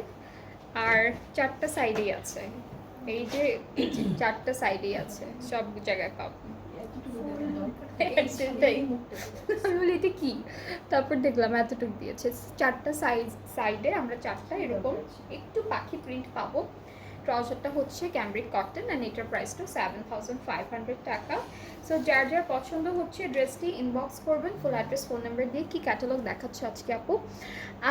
আর চারটা সাইডেই আছে, এই যে চারটা সাইডেই আছে, সব জায়গায় পাবো। এতটুকু দেওয়ার দরকার সেটাই। এই মুখটা দিয়ে। আমি বলি এটা কি, তারপর দেখলাম এতটুকু দিয়েছে। চারটা সাইডে আমরা চারটা এরকম একটু পাখি প্রিন্ট পাবো। ট্রাউজারটা হচ্ছে ক্যামব্রিক কটন অ্যান্ড এটার প্রাইসটা 7500 টাকা। সো যার যার পছন্দ হচ্ছে ড্রেসটি ইনবক্স করবেন ফুল অ্যাড্রেস ফোন নাম্বার দিয়ে। কি ক্যাটালগ দেখাচ্ছে আজকে আপু?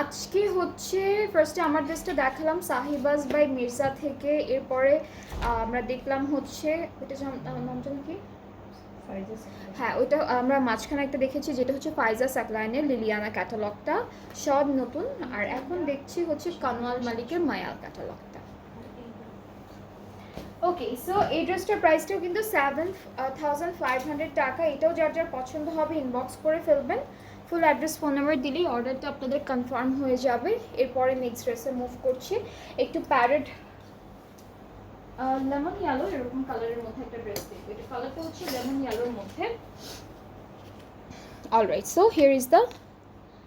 আজকে হচ্ছে ফার্স্টে আমার ড্রেসটা দেখালাম সাহিবাজ বাই মির্জা থেকে, এরপরে আমরা দেখলাম হচ্ছে ওটা নাম জানি কি, হ্যাঁ ওইটা আমরা মাঝখানে একটা দেখেছি যেটা হচ্ছে ফাইজা সাকলাইনের লিলিয়ানা ক্যাটালগটা, সব নতুন। আর এখন দেখছি হচ্ছে কানওয়াল মালিকের মায়াল ক্যাটালগটা। ওকে, সো এই ড্রেসটার প্রাইসটাও কিন্তু 7500 টাকা। এটাও যার যার পছন্দ হবে ইনবক্স করে ফেলবেন, ফুল অ্যাড্রেস ফোন নাম্বার দিলেই অর্ডারটা আপনাদের কনফার্ম হয়ে যাবে। এরপরে নেক্সট ড্রেসে মুভ করছি, একটু প্যারেড লেমন ইয়েলো এরকম কালারের মধ্যে একটা ড্রেস দেখবো। এটা কালারটা হচ্ছে লেমন ইয়েলোর মধ্যে। Alright, so here is the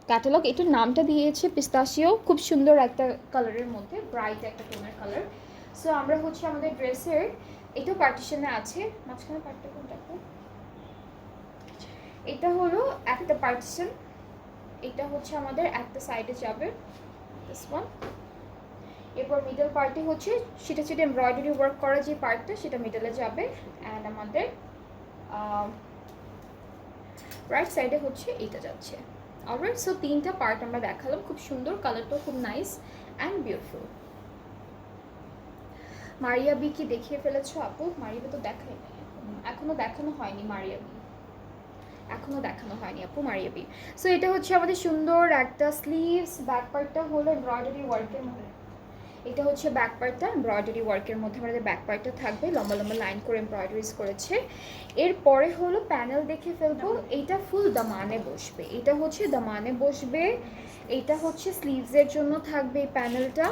catalogue. এটার নামটা দিয়েছে পিস্তাশিও, খুব সুন্দর একটা কালারের মধ্যে, ব্রাইট একটা টোনের কালার। সো আমরা হচ্ছে আমাদের ড্রেসের এটা পার্টিশনে আছে, মাঝখানে পার্টটা কোনটা? এটা হলো একটা পার্টিশন, এটা হচ্ছে আমাদের একটা সাইডে যাবে দিস ওয়ান। এরপর মিডল পার্টে হচ্ছে সেটা সেটা এমব্রয়ডারি ওয়ার্ক করা যে পার্টটা সেটা মিডলে যাবে। অ্যান্ড আমাদের রাইট সাইডে হচ্ছে এইটা যাচ্ছে। অলরাইট, সো তিনটা পার্ট আমরা দেখালাম, খুব সুন্দর, কালারটাও খুব nice and beautiful. Maria B কি দেখিয়ে ফেলেছো আপু? মারিয়া বি তো দেখাই নাই, এখনো দেখানো হয়নি মারিয়া বি, এখনো দেখানো হয়নি আপু মারিয়া বি। সো এটা হচ্ছে আমাদের সুন্দর একটা স্লিভস, ব্যাক পার্টটা হলো এমব্রয়ডারি ওয়ার্কের মধ্যে, এটা হচ্ছে ব্যাক পার্টটা এমব্রয়ডারি ওয়ার্কের মধ্যে আমাদের ব্যাক পার্টটা থাকবে, লম্বা লম্বা লাইন করে এমব্রয়ডারিজ করেছে। এরপরে হলো প্যানেল দেখে ফেলবো, এইটা ফুল দামানে বসবে, এটা হচ্ছে দামানে বসবে, এটা হচ্ছে স্লিভসের জন্য থাকবে এই প্যানেলটা।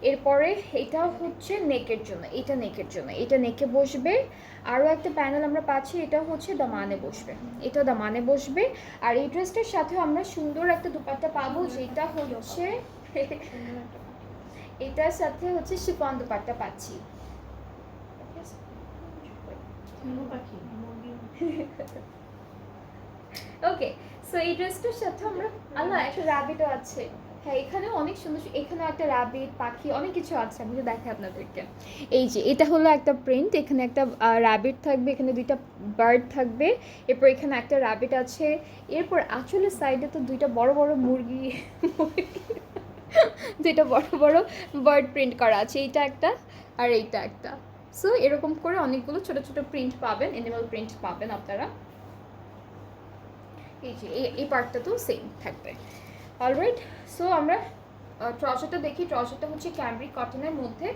এরপরে এটা হচ্ছে নেকের জন্য, এটা নেকের জন্য, এটা নেকে বসবে। আরও একটা প্যানেল আমরা পাচ্ছি, এটা হচ্ছে দামানে বসবে, এটা দামানে বসবে। আর এই ড্রেসটার সাথে আমরা সুন্দর একটা দুপাট্টা পাবো, যেটা হচ্ছে এটার সাথে হচ্ছে শিফন দুপাট্টা পাচ্ছি। ওকে, সো এই ড্রেসটার সাথে আমরা আল্লাহ একটা র্যাবিটও আছে, হ্যাঁ এখানেও অনেক সুন্দর, এখানেও একটা র্যাবিট পাখি অনেক কিছু আছে, আমি তো দেখাই আপনাদেরকে। এই যে এটা হলো একটা প্রিন্ট, এখানে একটা র্যাবিট থাকবে, এখানে দুইটা বার্ড থাকবে, এরপর এখানে একটা র্যাবিট আছে। এরপর আঁচলের সাইডে তো দুইটা বড় বড় মুরগি দুইটা বড় বড় বার্ড প্রিন্ট করা আছে, এইটা একটা আর এইটা একটা। সো এরকম করে অনেকগুলো ছোট ছোট প্রিন্ট পাবেন, অ্যানিমাল প্রিন্ট পাবেন আপনারা। এই যে এই পার্টটা তো সেম থাকবে। অলরাইট, সো আমরা ট্রাউজারটা দেখি। ট্রাউজারটা হচ্ছে ক্যামব্রিক কটনের মধ্যে,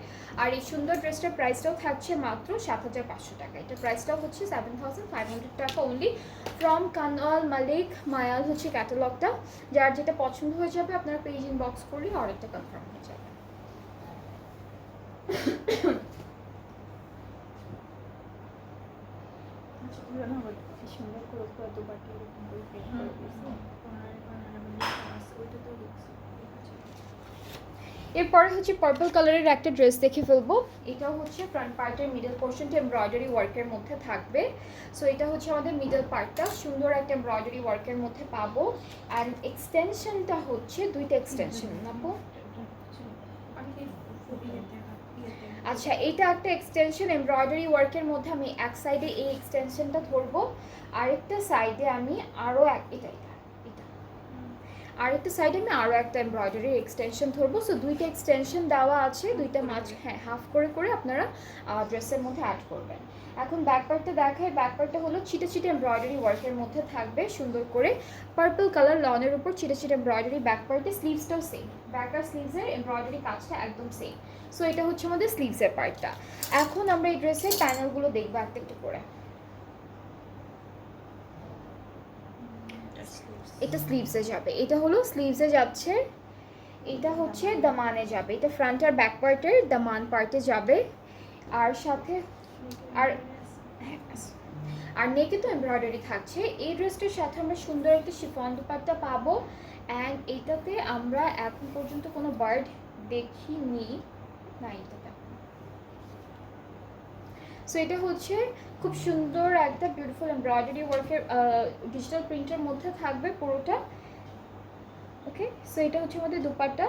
আর এই সুন্দর ড্রেসটার প্রাইসটাও থাকছে মাত্র 7500 টাকা। এটা প্রাইসটাও হচ্ছে 7500 টাকা অনলি, ফ্রম কানওয়াল মালিক মায়াল হচ্ছে ক্যাটালগটা। যার যেটা পছন্দ হয়ে যাবে আপনারা পেজ ইনবক্স করলে অর্ডারটা কনফার্ম হয়ে যাবে। সুন্দর করে দুপাট্টা এরকম করে প্রিন্ট করে দিয়েছে, কর্নারে কর্নারে ওইটা তো দেখছি। এরপরে হচ্ছে পার্পল কালারের একটা ড্রেস দেখে ফেলবো। এটাও হচ্ছে ফ্রন্ট পার্টের মিডল পোর্শনটা এমব্রয়ডারি ওয়ার্কের মধ্যে থাকবে। সো এটা হচ্ছে আমাদের মিডল পার্টটা সুন্দর একটা এমব্রয়ডারি ওয়ার্কের মধ্যে পাবো। অ্যান্ড এক্সটেনশনটা হচ্ছে দুইটা এক্সটেনশন নাবো। আচ্ছা, এটা একটা এক্সটেনশন এমব্রয়ডারি ওয়ার্কের মধ্যে, আমি এক সাইডে এই এক্সটেনশনটা ধরবো, আরেকটা সাইডে আমি আরও এটা আরেকটা সাইডে আমি আরও একটা এমব্রয়ডারি এক্সটেনশন ধরবো। সো দুইটা এক্সটেনশন দেওয়া আছে, দুইটা মাছ, হ্যাঁ, হাফ করে করে আপনারা ড্রেসের মধ্যে অ্যাড করবেন। এখন ব্যাক পার্টটা দেখায়। ব্যাক পার্টটা হলো ছিটে ছিটে এমব্রয়ডারি ওয়ার্কের মধ্যে থাকবে সুন্দর করে পার্পল কালার লনের উপর ছিটে ছিটে এমব্রয়ডারি। ব্যাক পার্টে স্লিভসটাও সেম, ব্যাক আর স্লিভসের এমব্রয়ডারি কাজটা একদম সেম। সো এটা হচ্ছে আমাদের স্লিভসের পার্টটা। এখন আমরা এই ড্রেসের প্যানেলগুলো দেখবো একটা একটু করে। এটা স্লিভসে যাবে, এটা হলো স্লিভসে যাচ্ছে, এটা হচ্ছে দামানে যাবে, এটা ফ্রন্ট আর ব্যাক পার্টের দামান পার্টে যাবে। আর সাথে আর আর নেকে তো এমব্রয়ডারি থাকছে। এই ড্রেসটার সাথে আমরা সুন্দর একটা শিফন দুপাট্টা পাবো। অ্যান্ড এইটাতে আমরা এখন পর্যন্ত কোনো বার্ড দেখিনি না এটাতে। সো এটা হচ্ছে খুব সুন্দর একটা বিউটিফুল এমব্রয়ডারি ওয়ার্কের ডিজিটাল প্রিন্টের মধ্যে থাকবে পুরোটা। ওকে, সো এটা হচ্ছে আমাদের দুপাট্টা।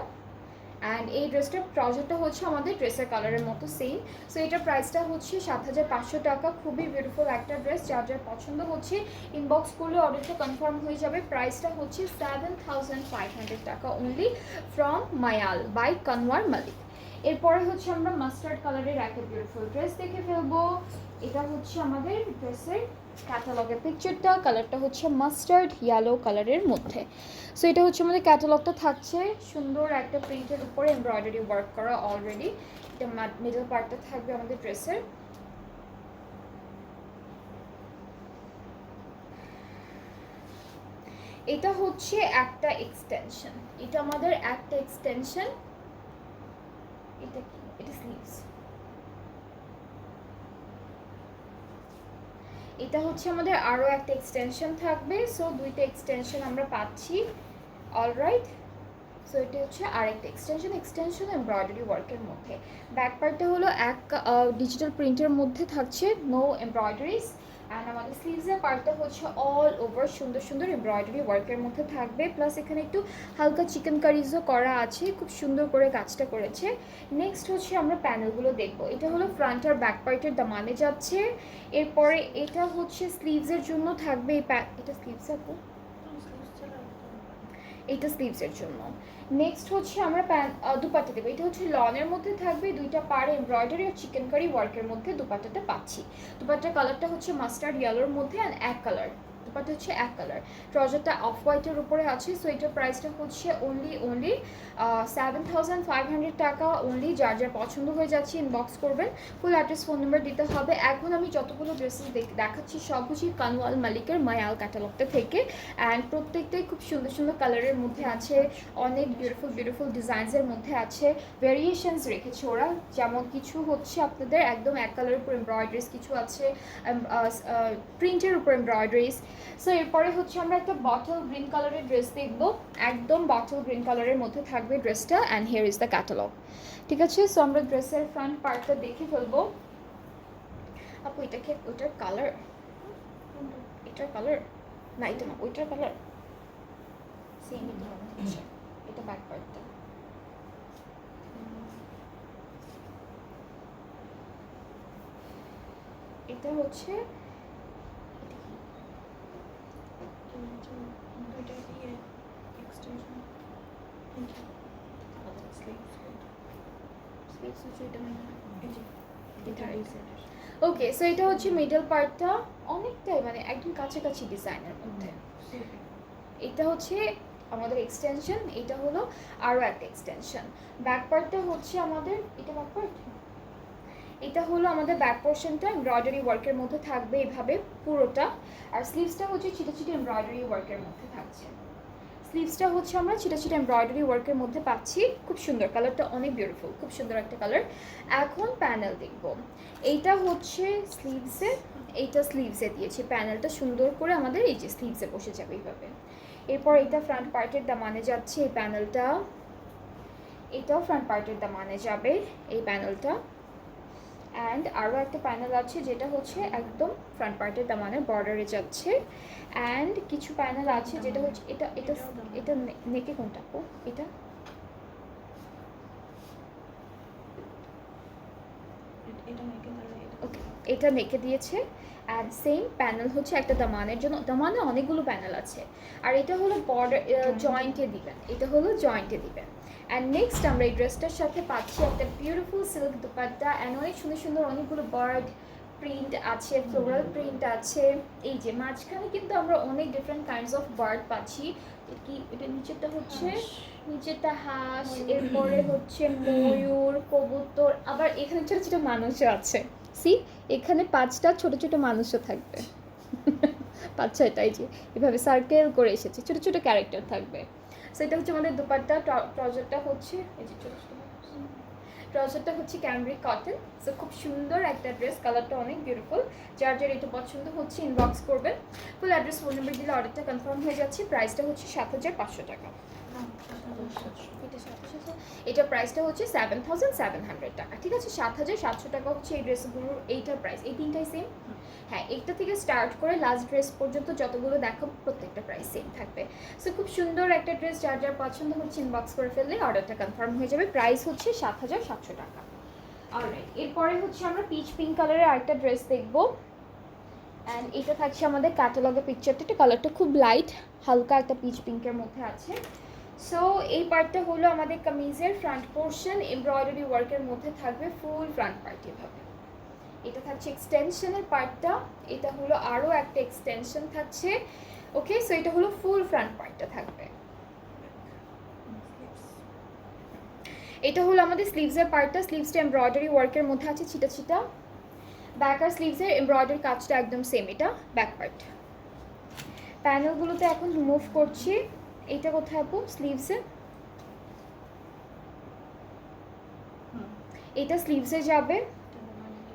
অ্যান্ড এই ড্রেসটার ট্রাউজারটা হচ্ছে আমাদের ড্রেসের কালারের মতো সেম। সো এটার প্রাইসটা হচ্ছে ৭৫০০ টাকা। খুবই বিউটিফুল একটা ড্রেস, যার যার পছন্দ হচ্ছে ইনবক্স করলে অর্ডারটা কনফার্ম হয়ে যাবে। প্রাইসটা হচ্ছে ৭৫০০ টাকা অনলি ফ্রম মায়াল বাই কনওয়ার মালিক। এরপরে হচ্ছে আমরা মাস্টার্ড কালারের একটা বিউটিফুল ড্রেস দেখে ফেলবো। এটা হচ্ছে আমাদের ড্রেসের ক্যাটালগের পিকচারটা, কালারটা হচ্ছে মাস্টার্ড ইয়েলো কালারের মধ্যে। সো এটা হচ্ছে আমাদের ক্যাটালগটা থাকছে সুন্দর একটা প্রিন্টের উপরে এমব্রয়ডারি ওয়ার্ক করা অলরেডি। এটা মিডল পার্টটা থাকবে আমাদের ড্রেসের। এটা হচ্ছে একটা এক্সটেনশন, এটা আমাদের একটা এক্সটেনশন। এটা কি? এটা স্লিভস। এটা হচ্ছে আমাদের আরও একটা এক্সটেনশন থাকবে। সো দুইটা এক্সটেনশন আমরা পাচ্ছি। অলরাইট, সো এটা হচ্ছে আরেকটা এক্সটেনশন এমব্রয়ডারি ওয়ার্কের মধ্যে। ব্যাক পার্টটা হলো এক ডিজিটাল প্রিন্টের মধ্যে থাকছে, নো এমব্রয়ডারিজ। অ্যান্ড আমাদের স্লিভসের পার্টটা হচ্ছে অল ওভার সুন্দর সুন্দর এমব্রয়ডারি ওয়ার্কের মধ্যে থাকবে। প্লাস এখানে একটু হালকা চিকেন কারিজও করা আছে, খুব সুন্দর করে কাজটা করেছে। নেক্সট হচ্ছে আমরা প্যানেলগুলো দেখবো। এটা হলো ফ্রন্ট আর ব্যাক পার্টের দামানে যাচ্ছে। এরপরে এটা হচ্ছে স্লিভসের জন্য থাকবে এটা স্লিভস আপু, এইটা স্লিভসের জন্য। নেক্সট হচ্ছে আমরা দুপাট্টা দেবো। এটা হচ্ছে লনের মধ্যে থাকবে, দুইটা পাড়ে এমব্রয়ডারি আর চিকেন কারি ওয়ার্কের মধ্যে দুপাট্টাটা পাচ্ছি। দুপাট্টার কালারটা হচ্ছে মাস্টার্ড ইয়েলোর মধ্যে অ্যান্ড এক কালার। দুপাট্টা হচ্ছে এক কালার, ট্রাউজারটা অফ হোয়াইটের উপরে আছে। সো এটার প্রাইসটা হচ্ছে অনলি 7,500 টাকা অনলি। যার যার পছন্দ হয়ে যাচ্ছে ইনবক্স করবেন, ফুল অ্যাড্রেস ফোন নাম্বার দিতে হবে। এখন আমি যতগুলো ড্রেসেস দেখাচ্ছি সব হচ্ছে কানওয়াল মালিকের মায়াল ক্যাটালগটা থেকে। অ্যান্ড প্রত্যেকটাই খুব সুন্দর সুন্দর কালারের মধ্যে আছে, অনেক বিউটিফুল ডিজাইনসের মধ্যে আছে। ভেরিয়েশনস রেখেছে ওরা, যেমন কিছু হচ্ছে আপনাদের একদম এক কালারের উপর এমব্রয়ডারিজ, কিছু আছে প্রিন্টের উপর এমব্রয়ডারিজ। সো এরপরে হচ্ছে আমরা একটা বটল গ্রিন কালারের ড্রেস দেখবো, একদম বটল গ্রিন কালারের মধ্যে থাকবে ড্রেসটা। And here is the catalogue. ঠিক আছে, সো আমরা ড্রেসের ফ্রন্ট পার্টটা দেখে ফেলবো। আপু এটাকে ওইটার কালার, এটার কালার না, এটা না, ওইটার কালার সেম। এটা ব্যাক পার্টটা। এটা হচ্ছে ওকে। সো এটা হচ্ছে মিডল পার্টটা, অনেকটাই মানে একদম কাছাকাছি ডিজাইনের মধ্যে। এটা হচ্ছে আমাদের এক্সটেনশন, এটা হলো আরও একটা এক্সটেনশন। ব্যাক পার্টটা হচ্ছে আমাদের, এটা ব্যাক পার্ট, এটা হলো আমাদের ব্যাক পোর্শনটা এমব্রয়ডারি ওয়ার্কের মধ্যে থাকবে এভাবে পুরোটা। আর স্লিভসটা হচ্ছে ছিটে ছিটে এমব্রয়ডারি ওয়ার্কের মধ্যে থাকছে। স্লিভসটা হচ্ছে আমরা ছিটে ছিটে এমব্রয়ডারি ওয়ার্কের মধ্যে পাচ্ছি। খুব সুন্দর, কালারটা অনেক বিউটিফুল, খুব সুন্দর একটা কালার। এখন প্যানেল দেখব। এইটা হচ্ছে স্লিভসে, এইটা স্লিভসে দিয়েছি প্যানেলটা সুন্দর করে আমাদের এই যে স্লিভসে বসে যাবে এইভাবে। এরপর এটা ফ্রন্ট পার্টের দামানে যাচ্ছে এই প্যানেলটা, এটাও ফ্রন্ট পার্টের দামানে যাবে এই প্যানেলটা। অ্যান্ড আরও একটা প্যানেল আছে যেটা হচ্ছে একদম ফ্রন্ট পার্টের দামানের বর্ডারে যাচ্ছে। অ্যান্ড কিছু প্যানেল আছে যেটা হচ্ছে এটা এটা এটা নেকে কোনটা আপু? এটা ওকে, এটা নেকে দিয়েছে অ্যান্ড সেম প্যানেল হচ্ছে একটা দামানের জন্য, দামানে অনেকগুলো প্যানেল আছে। আর এটা হলো বর্ডার জয়েন্টে দিবেন, এটা হলো জয়েন্টে দিবেন। অ্যান্ড নেক্সট আমরা এই ড্রেসটার সাথে পাচ্ছি একটা বিউটিফুল সিল্ক দুপাট্টা অ্যান্ড অনেক সুন্দর সুন্দর অনেকগুলো বার্ড প্রিন্ট আছে, ফ্লোরাল প্রিন্ট আছে। এই যে মাঝখানে কিন্তু আমরা অনেক ডিফারেন্ট কাইন্ডস অফ বার্ড পাচ্ছি। কি এটা নিচেরটা হচ্ছে, নিচেরটা হাঁস, এরপরে হচ্ছে ময়ূর, কবুতর, আবার এখানে ছোটো ছোটো মানুষও আছে। সি এখানে 5টা ছোট ছোট মানুষও থাকবে। 5-6টাই যে এভাবে সার্কেল করে এসেছে, ছোট ছোট ক্যারেক্টার থাকবে। সো এটা হচ্ছে আমাদের দুপাট্টা। ট্রাউজারটা হচ্ছে এই যে ছোট ছোট, ট্রাউজারটা হচ্ছে ক্যামব্রিক কটন। সো খুব সুন্দর একটা ড্রেস, কালারটা অনেক বিউটিফুল। যার যার এটা পছন্দ হচ্ছে ইনবক্স করবেন। ফুল অ্যাড্রেস ফোন নাম্বার দিলে অর্ডারটা কনফার্ম হয়ে যাচ্ছে। প্রাইসটা হচ্ছে 7,500 টাকা। এটা প্রাইসটা হচ্ছে 7,700 টাকা। ঠিক আছে, 7,700 টাকা হচ্ছে এই ড্রেসগুলোর এইটার প্রাইস। এই তিনটাই সেম। হ্যাঁ, এইটা থেকে স্টার্ট করে লাস্ট ড্রেস পর্যন্ত যতগুলো দেখাবো প্রত্যেকটা প্রাইস সেম থাকবে। সো খুব সুন্দর একটা ড্রেস, যার যার পছন্দ হচ্ছে ইনবক্স করে ফেললে অর্ডারটা কনফার্ম হয়ে যাবে। প্রাইস হচ্ছে 7,700 টাকা। অলরাইট, এরপরে হচ্ছে আমরা পিচ পিঙ্ক কালারের আরেকটা ড্রেস দেখবো। অ্যান্ড এটা থাকছে আমাদের ক্যাটালগের পিকচারটা, এটা কালারটা খুব লাইট, হালকা একটা পিচ পিঙ্কের মধ্যে আছে। সো এই পার্টটা হলো আমাদের কামিজের ফ্রন্ট পোর্শন, এমব্রয়ডারি ওয়ার্কের মধ্যে থাকবে ফুল ফ্রন্ট পার্ট এভাবে। এটা থাকছে এক্সটেনশনের পার্টটা, এটা হলো আরও একটা এক্সটেনশন থাকছে। ওকে, সো এটা হলো ফুল ফ্রন্ট পার্টটা থাকবে। এটা হলো আমাদের স্লিভসের পার্টটা, স্লিভসটা এমব্রয়ডারি ওয়ার্কের মধ্যে আছে ছিটা ছিটা। ব্যাক আর স্লিভসের এমব্রয়ডারি কাজটা একদম সেম, এটা ব্যাক পার্ট। প্যানেলগুলোতে এখন মুভ করছি। এইটা কোথায় আপু? স্লিভসে, এটা স্লিভসে যাবে,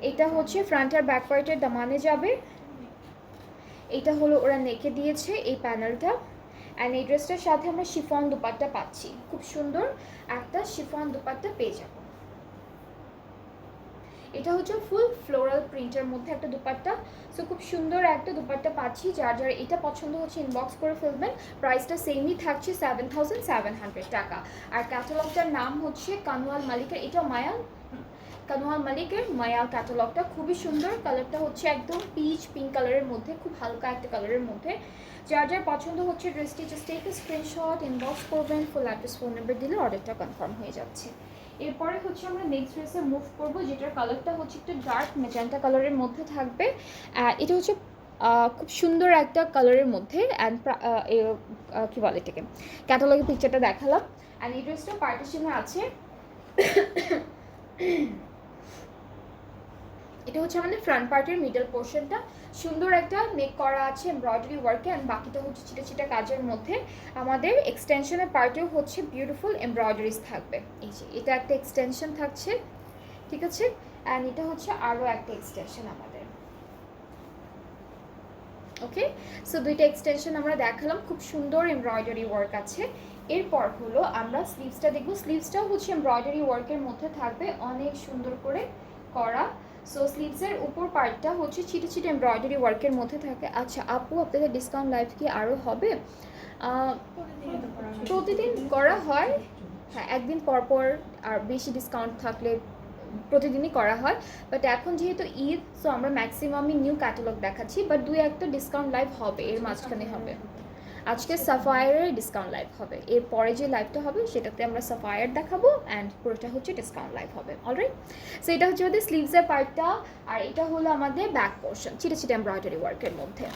এটা হচ্ছে ফ্রন্ট আর ব্যাক পার্টের দামানে যাবে। এটা হলো ওরা নেকে দিয়েছে এই প্যানেলটা। অ্যান্ড এই ড্রেসটার সাথে আমরা শিফন দুপাট্টা পাচ্ছি, খুব সুন্দর একটা শিফন দুপাট্টা পেয়ে যাব। এটা হচ্ছে ফুল ফ্লোরাল প্রিন্টের মধ্যে একটা দুপাট্টা। সো খুব সুন্দর একটা দুপাট্টা পাচ্ছি। যার যার এটা পছন্দ হচ্ছে ইনবক্স করে ফেলবেন। প্রাইসটা সেমই থাকছে 7,700 টাকা। আর ক্যাটালগটার নাম হচ্ছে কানওয়াল মালিকের, এটা মায়াল, কানওয়াল মালিকের মায়াল ক্যাটালগটা খুবই সুন্দর। কালারটা হচ্ছে একদম পিচ পিঙ্ক কালারের মধ্যে, খুব হালকা একটা কালারের মধ্যে। যার যার পছন্দ হচ্ছে ড্রেসটি just take a screenshot, inbox করবেন, ফুল অ্যাড্রেস ফোন নাম্বার দিলে অর্ডারটা কনফার্ম হয়ে যাচ্ছে। এরপরে হচ্ছে আমরা নেক্সট ড্রেসে মুভ করবো, যেটার কালারটা হচ্ছে একটু ডার্ক ম্যাজেন্টা কালারের মধ্যে থাকবে। এটা হচ্ছে খুব সুন্দর একটা কালারের মধ্যে। অ্যান্ড কী বলে এটাকে, ক্যাটালগের পিকচারটা দেখালাম। অ্যান্ড এই ড্রেসটা পার্টিশনে আছে। এটা হচ্ছে আমাদের ফ্রন্ট পার্টের মিডল পোর্শনটা, সুন্দর একটা নেক করা আছে এমব্রয়ডারি ওয়ার্কে। অ্যান্ড বাকিটা হচ্ছে ছিটা ছিটা কাজের মধ্যে। আমাদের এক্সটেনশনের পার্টেও হচ্ছে বিউটিফুল এমব্রয়ডারিজ থাকবে। এই যে এটা একটা এক্সটেনশন থাকছে, ঠিক আছে। অ্যান্ড এটা হচ্ছে আরও একটা এক্সটেনশন আমাদের। ওকে, সো দুইটা এক্সটেনশন আমরা দেখালাম, খুব সুন্দর এমব্রয়ডারি ওয়ার্ক আছে। এরপর হলো আমরা স্লিভসটা দেখবো। স্লিভসটাও হচ্ছে এমব্রয়ডারি ওয়ার্কের মধ্যে থাকবে, অনেক সুন্দর করে করা। সো স্লিভসের উপর পার্টটা হচ্ছে ছিটে ছিটে এমব্রয়ডারি ওয়ার্কের মধ্যে থাকে। আচ্ছা আপু, আপনাদের ডিসকাউন্ট লাইভ কি আরও হবে? প্রতিদিন করা হয়, হ্যাঁ একদিন পর পর, আর বেশি ডিসকাউন্ট থাকলে প্রতিদিনই করা হয়। বাট এখন যেহেতু ঈদ, সো আমরা ম্যাক্সিমামই নিউ ক্যাটালগ দেখাচ্ছি। বাট 2-1টা ডিসকাউন্ট লাইভ হবে, এর মাঝখানে হবে। আজকে সাফায়ারের ডিসকাউন্ট লাইভ হবে, এরপরে যে লাইভটা হবে সেটাতে আমরা সাফায়ার দেখাবো অ্যান্ড পুরোটা হচ্ছে ডিসকাউন্ট লাইভ হবে। অলরাইট, সো এটা হচ্ছে আমাদের স্লিভসের পার্টটা। আর এটা হলো আমাদের ব্যাক পোর্শন, ছিটে ছিটে এমব্রয়ডারি ওয়ার্কের মধ্যে।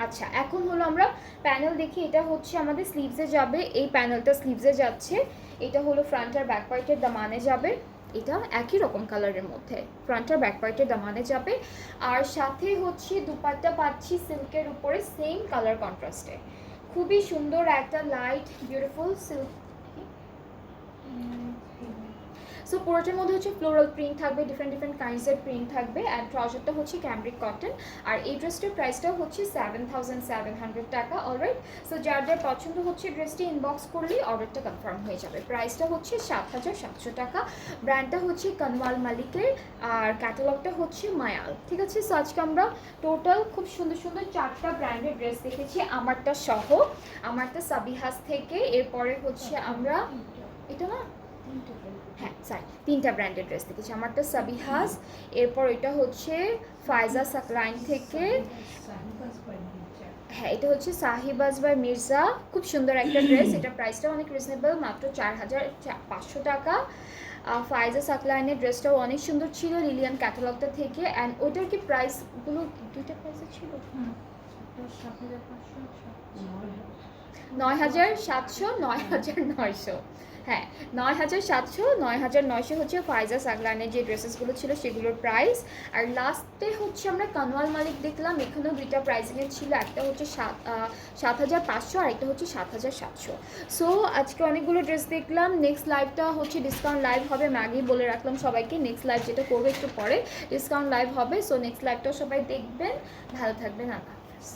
আচ্ছা, এখন হলো আমরা প্যানেল দেখি। এটা হচ্ছে আমাদের স্লিভসে যাবে, এই প্যানেলটা স্লিভসে যাচ্ছে। এটা হলো ফ্রন্ট আর ব্যাক পার্টের দামানে যাবে। এটা একই রকম কালারের মধ্যে, ফ্রন্ট আর ব্যাক পার্টের দামানে যাবে। আর সাথে হচ্ছে দুপাট্টা পাচ্ছি সিল্কের উপরে, সেম কালার কন্ট্রাস্টে, খুবই সুন্দর একটা লাইট বিউটিফুল সিল্ক। সো পুরোটার মধ্যে হচ্ছে ফ্লোরাল প্রিন্ট থাকবে, ডিফারেন্ট ডিফারেন্ট কাইন্ডসের প্রিন্ট থাকবে। অ্যান্ড ট্রাউজারটা হচ্ছে ক্যামব্রিক কটন। আর এই ড্রেসটার প্রাইসটাও হচ্ছে 7,700 টাকা। অলরাইট, সো যার যার পছন্দ হচ্ছে ড্রেসটি ইনবক্স করলেই অর্ডারটা কনফার্ম হয়ে যাবে। প্রাইসটা হচ্ছে 7,700 টাকা। ব্র্যান্ডটা হচ্ছে কানওয়াল মালিকের, আর ক্যাটালগটা হচ্ছে মায়াল। ঠিক আছে, সো আজকে আমরা টোটাল খুব সুন্দর সুন্দর 4টা ব্র্যান্ডের ড্রেস দেখেছি, আমারটা সহ। আমারটা সাবিহাস থেকে, এরপরে হচ্ছে আমরা এটা না, হ্যাঁ সরি 3টা ব্র্যান্ডেড ড্রেস দেখেছি। আমারটা সাবিহাস, এরপর এটা হচ্ছে ফায়জা সাকলাইন থেকে, হ্যাঁ এটা হচ্ছে সাহিবাজ বাই মির্জা, খুব সুন্দর একটা ড্রেস। এটা প্রাইসটা অনেক রিজনেবল, মাত্র 4500 টাকা। ফায়জা সাকলাইনের ড্রেসটাও অনেক সুন্দর ছিল লিলিয়ান ক্যাটালগটা থেকে। অ্যান্ড ওটার কি প্রাইসগুলো দুইটা প্রাইসে ছিল? 9700, 9900, হ্যাঁ 9700, 9900 হচ্ছে ফায়জা সাকলানের যে ড্রেসেসগুলো ছিল সেগুলোর প্রাইস। আর লাস্টে হচ্ছে আমরা কানওয়াল মালিক দেখলাম, এখানেও দুইটা প্রাইসিংয়ে ছিল, একটা হচ্ছে 7500 আর একটা হচ্ছে 7700। সো আজকে অনেকগুলো ড্রেস দেখলাম। নেক্সট লাইভটা হচ্ছে ডিসকাউন্ট লাইভ হবে, আমি আগেই বলে রাখলাম সবাইকে নেক্সট লাইভ যেটা করবে একটু পরে ডিসকাউন্ট লাইভ হবে। সো নেক্সট লাইভটাও সবাই দেখবেন, ভালো থাকবেন, আল্লাহ হাফেজ।